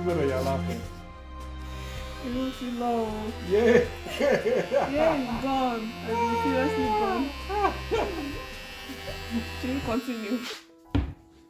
Whether you're laughing. It was too low. Yeah. Yeah, it's gone. It's seriously gone. Should we continue?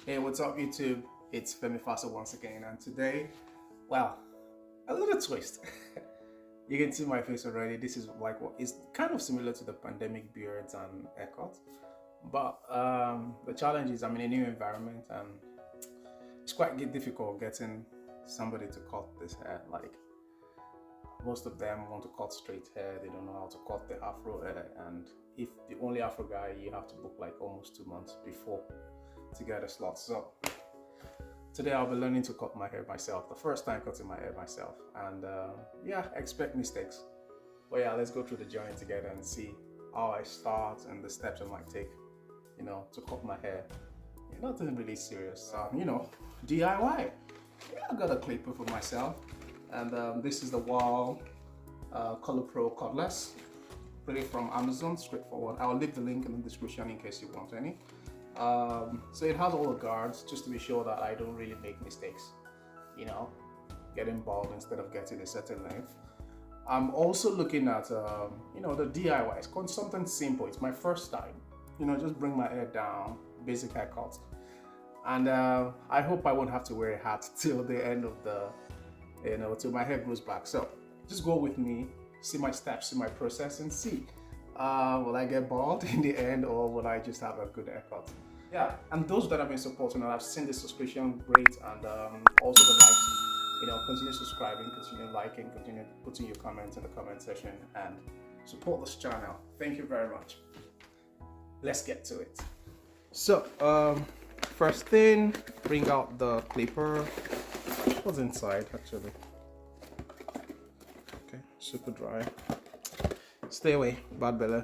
Hey, what's up, YouTube? It's Femi Faso once again, and today, well, a little twist. You can see my face already. This is like what is kind of similar to the pandemic beards and haircut, but the challenge is I'm in a new environment and it's quite difficult getting somebody to cut this hair. Like most of them want to cut straight hair, they don't know how to cut the afro hair, and if the only afro guy, you have to book like almost 2 months before to get a slot. So today I'll be learning to cut my hair myself, the first time cutting my hair myself, and yeah, expect mistakes, but yeah, let's go through the journey together and see how I start and the steps I might take, you know, to cut my hair. Nothing really serious, you know, DIY. Yeah, I got a clipper for myself, and this is the Wahl Color Pro cordless, pretty from Amazon, straightforward. I'll leave the link in the description in case you want any. So it has all the guards just to be sure that I don't really make mistakes, you know, getting bald instead of getting a certain length. I'm also looking at, you know, the DIY. It's called something simple. It's my first time, you know, just bring my hair down, basic haircut. And I hope I won't have to wear a hat till the end of the, you know, till my hair grows back. So just go with me, see my steps, see my process, and see. Will I get bald in the end, or will I just have a good haircut? Yeah, and those that have been supporting, and I've seen the subscription rate and also the likes, you know, continue subscribing, continue liking, continue putting your comments in the comment section and support this channel. Thank you very much. Let's get to it. So, first thing, bring out the clipper. What's inside actually? Okay, super dry. Stay away, bad belly.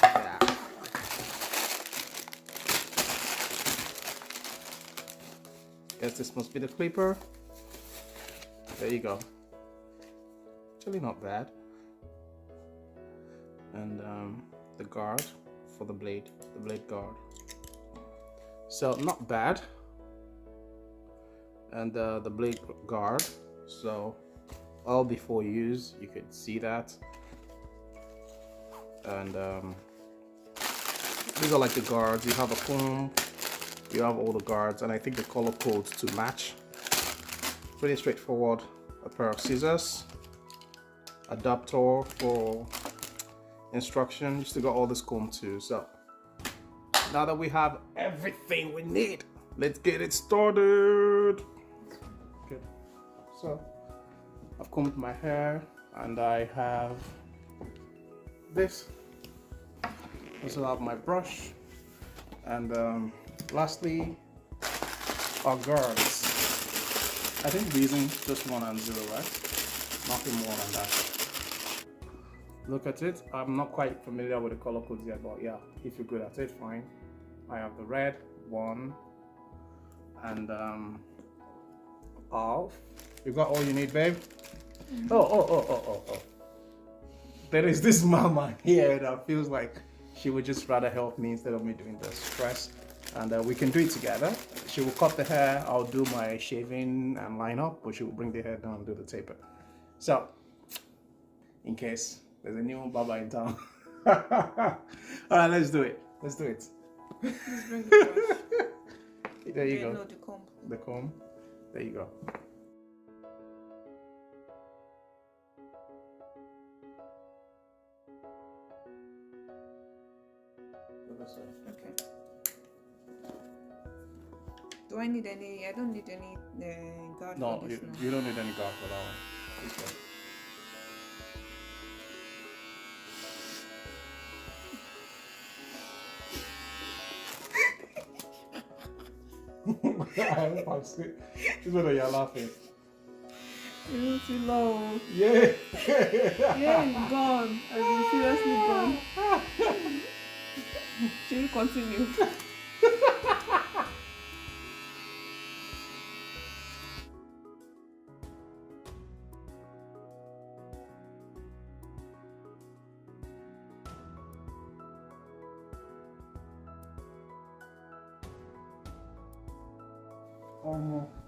Yeah. Guess this must be the clipper. There you go. Actually not bad. And the guard for the blade guard. So not bad. And the blade guard, so all before use, you could see that. And these are like the guards. You have a comb, you have all the guards, and I think the color codes to match. Pretty straightforward. A pair of scissors, adapter for instruction. You still got all this comb too. So now that we have everything we need, let's get it started. Okay, so I've combed my hair and I have this. Also have my brush, and lastly our guards. I think we're using just 1 and 0, right? Nothing more than that. Look at it. I'm not quite familiar with the color codes yet, but yeah, if you're good at it, fine. I have the red one and off. You got all you need, babe? Oh. There is this mama here that feels like she would just rather help me instead of me doing the stress, and we can do it together. She will cut the hair, I'll do my shaving and line up, but she will bring the hair down and do the taper. So in case there's a new baba in town. All right, let's do it. Let's do it. Let's bring the brush. There you go. No, the comb. The comb. There you go. Okay. Do I need any? I don't need any guard No, for this now. you don't need any guard for that one. Okay. This is whether you're laughing. It was too low. Yeah. Yeah, it's gone. It's seriously gone. Should we continue?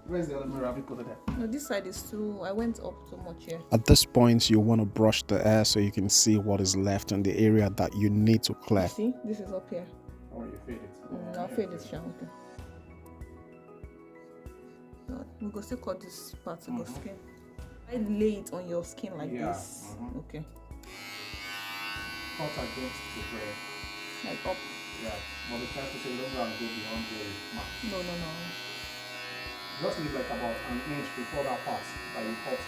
Where's the other mirror? Have you put it there? No, this side is too. I went up too much here. At this point, you want to brush the air so you can see what is left in the area that you need to clear. You see, this is up here. Oh, you fade it. I'll fade it, Sha. Okay. No, we go still cut this part to go skin. I lay it on your skin like this. Okay. Cut against the brain. Like up. Yeah, but the time to say don't go and go beyond the mark. No. Just leave like about an inch before that part that you cut,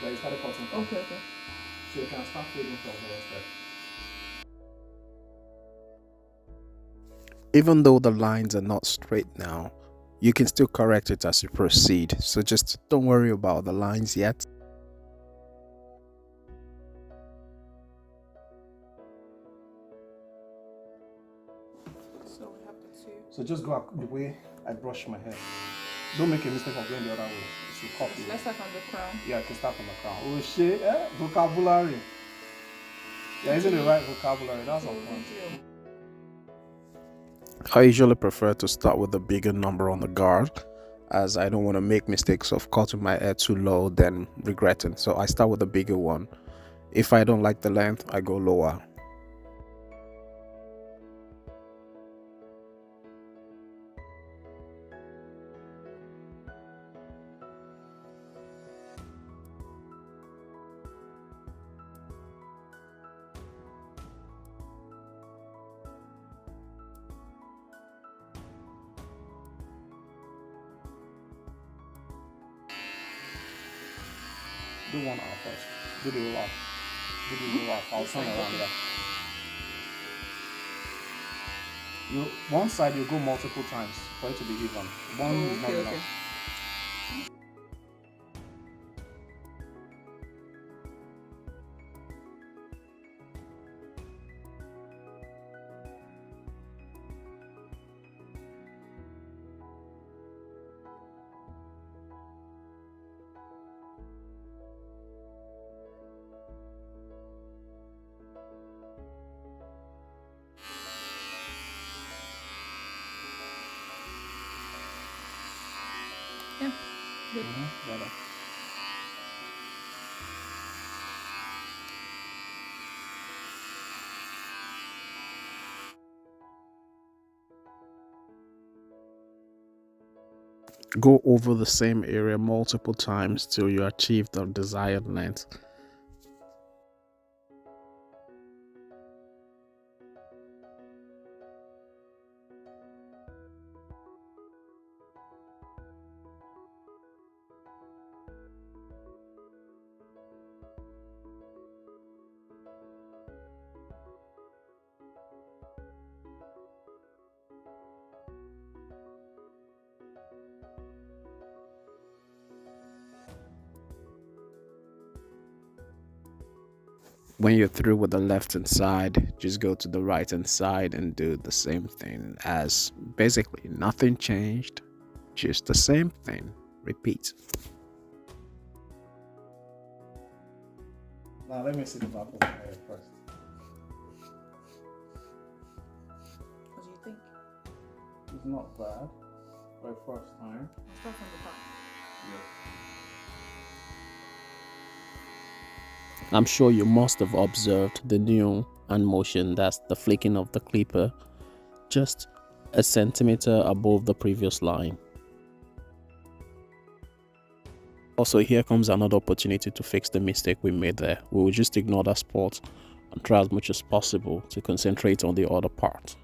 that you started cutting from. Okay. So you can start fading from the rest. Even though the lines are not straight now, you can still correct it as you proceed. So just don't worry about the lines yet. So we have the two. So just go the way I brush my hair. Don't make a mistake of going the other way. You should copy. Let's start from the crown. Yeah, I can start from the crown. Oh shit, vocabulary. Yeah, isn't the right vocabulary? That's on point. I usually prefer to start with the bigger number on the guard, as I don't want to make mistakes of cutting my hair too low then regretting. So I start with the bigger one. If I don't like the length, I go lower. Do one out first. Do the roll off. Do the roll off. I'll turn around there. One side you go multiple times for it to be even. One is not enough. Yeah. Good. Better. Go over the same area multiple times till you achieve the desired length. When you're through with the left hand side, just go to the right hand side and do the same thing, as basically nothing changed, just the same thing. Repeat. Now let me see the back of my hair first. What do you think? It's not bad for the first time. I'll start from the back. I'm sure you must have observed the new hand motion, that's the flicking of the clipper, just a centimeter above the previous line. Also, here comes another opportunity to fix the mistake we made there. We will just ignore that spot and try as much as possible to concentrate on the other part.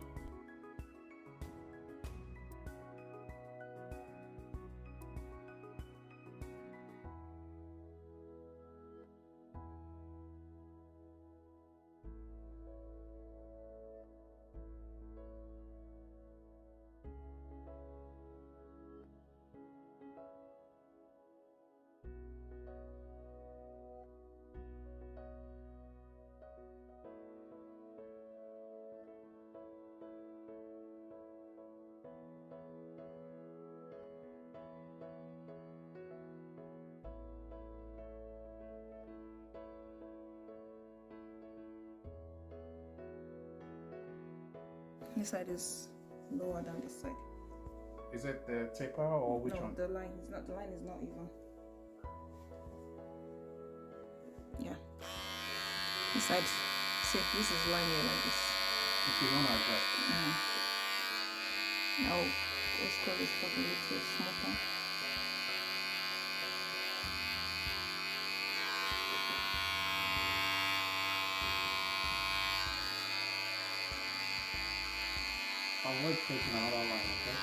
This side is lower than this side. Is it the taper or which one? The line is not. The line is not even. Yeah. This side. See, this is line here like this. If you want to adjust. Now, let's call this part a little smoother. I'll wait taking another line, okay?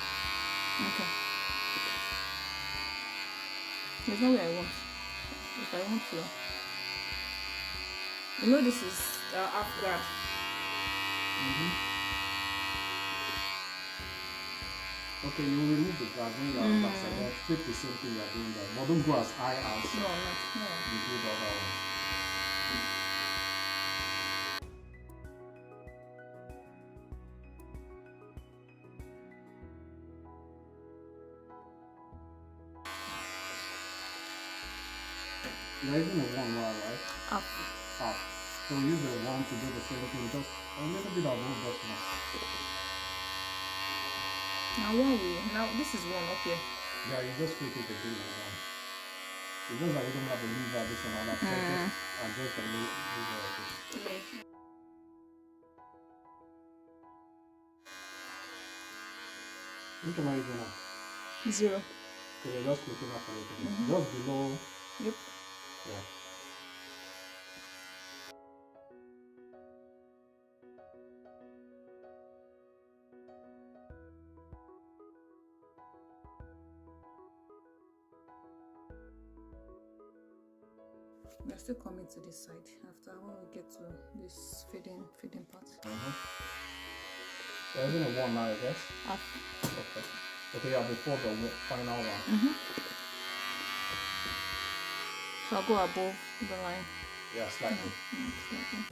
Okay. There's no way I want. If I want to. You know this is half guard. Okay, you remove the guard when you're on that side. Then flip the same thing you're doing there. But don't go as high as No, not. No. you do the other one. You're using a 1 wire, right? Up. Up. So use the 1 to do the same thing, just a little bit of move just now. Now one way. Now this is one. Okay. Yeah, you just flip it again like that. It's just that we don't have the lever this and all that. So just adjust the lever like this. Okay. Which one are you doing now? 0. Okay, you're just flipping up a little bit. Just below. Yep. Yeah. We're still coming to this side after when we get to this fading part. You're using a 1 now, I guess. Up. Okay. Okay, yeah, before the final one. So I'll go above the line. Yeah, slightly. Slightly.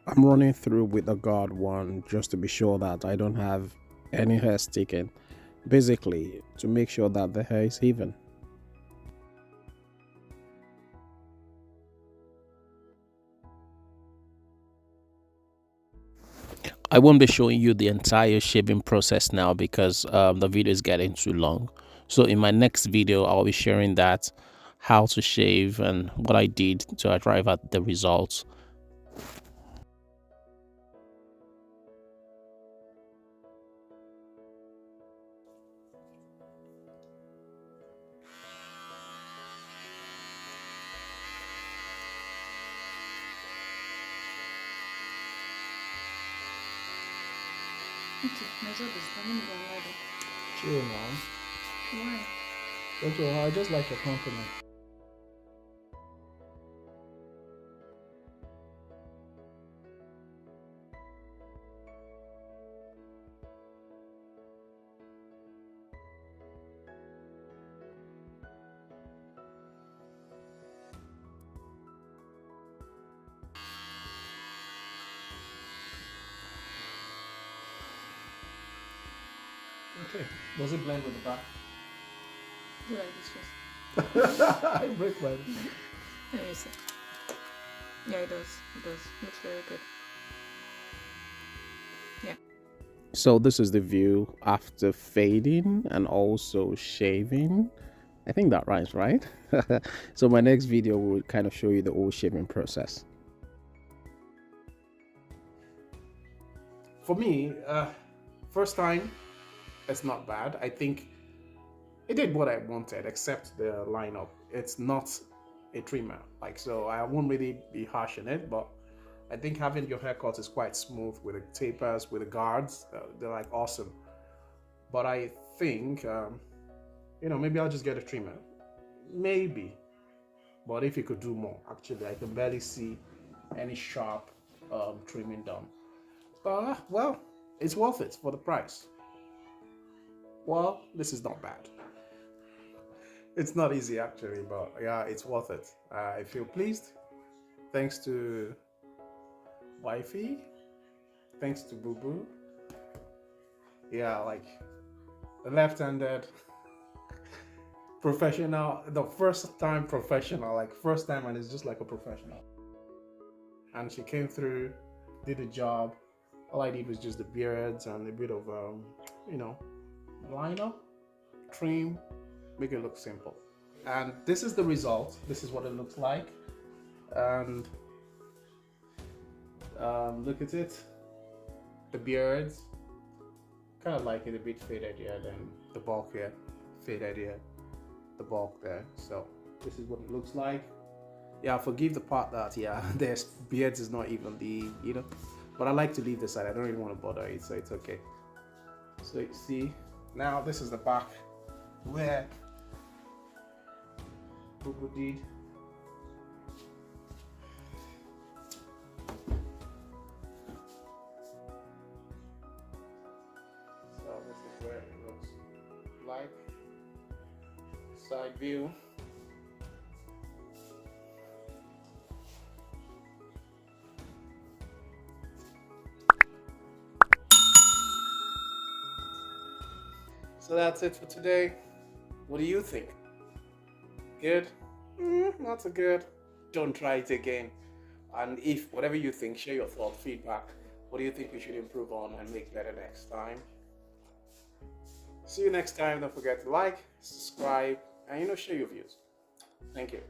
I'm running through with the guard one just to be sure that I don't have any hair sticking. Basically, to make sure that the hair is even. I won't be showing you the entire shaving process now because the video is getting too long. So in my next video, I'll be sharing that, how to shave and what I did to arrive at the results. Okay, my job is done. Let me go and lie down. Chill, man. Why? Don't you? I just like your company. Okay. Does it blend with the back? Do like this first. I break my. Let me see. Yeah, it does. It does. Looks very good. Yeah. So this is the view after fading and also shaving. I think that rhymes, right? So my next video will kind of show you the whole shaving process. For me, first time, it's not bad. I think it did what I wanted, except the lineup. It's not a trimmer, like, so I won't really be harsh on it, but I think having your haircut is quite smooth with the tapers, with the guards. They're like awesome. But I think maybe I'll just get a trimmer. Maybe. But if you could do more, actually, I can barely see any sharp trimming done. But, well, it's worth it for the price. Well, this is not bad. It's not easy, actually, but yeah, it's worth it. I feel pleased. Thanks to wifey. Thanks to Boo Boo. Yeah, like the left-handed professional, the first time professional, like first time, and it's just like a professional. And she came through, did the job. All I did was just the beards and a bit of liner, trim, make it look simple. And this is the result. This is what it looks like. And look at it. The beards, kind of like it a bit faded here, then the bulk here, faded here, the bulk there. So this is what it looks like. Yeah, forgive the part that, there's beards is not evenly, but I like to leave the side. I don't really want to bother it, so it's okay. So you see, now this is the back where Boo Boo did. So this is where it looks like. Side view. So that's it for today. What do you think? Good? Not so good. Don't try it again. And if whatever you think, share your thought, feedback. What do you think we should improve on and make better next time? See you next time. Don't forget to like, subscribe, and share your views. Thank you.